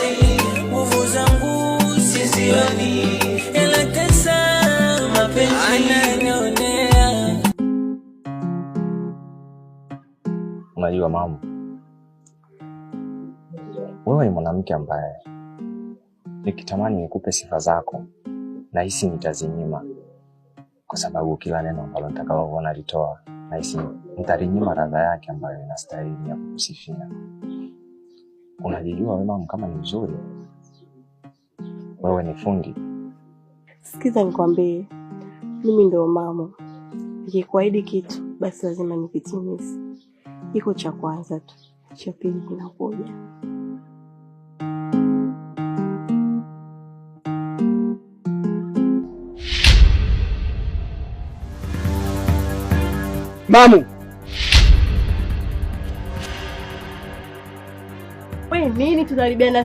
sioni, nguvu zangu sizioni, ila tesa mapenzi ananionea. Unajua mama, wewe ni mwanamke ambaye nikitamani nikupe sifa zako nahisi nitazinyima, kwa sababu kila neno ambalo nitakaloona litoa nahisi nitalinyima radha yake ambayo inastahili ya kukusifia. Unajijua wewe mama kama ni mzuri, wewe ni fundi. Sikiza nikwambie, mimi ndio mama. Nikikuahidi kitu basi lazima nikitimize. Iko cha kwanza tu, cha pili kinakuja. Mamu. Wewe nini tunaribiana?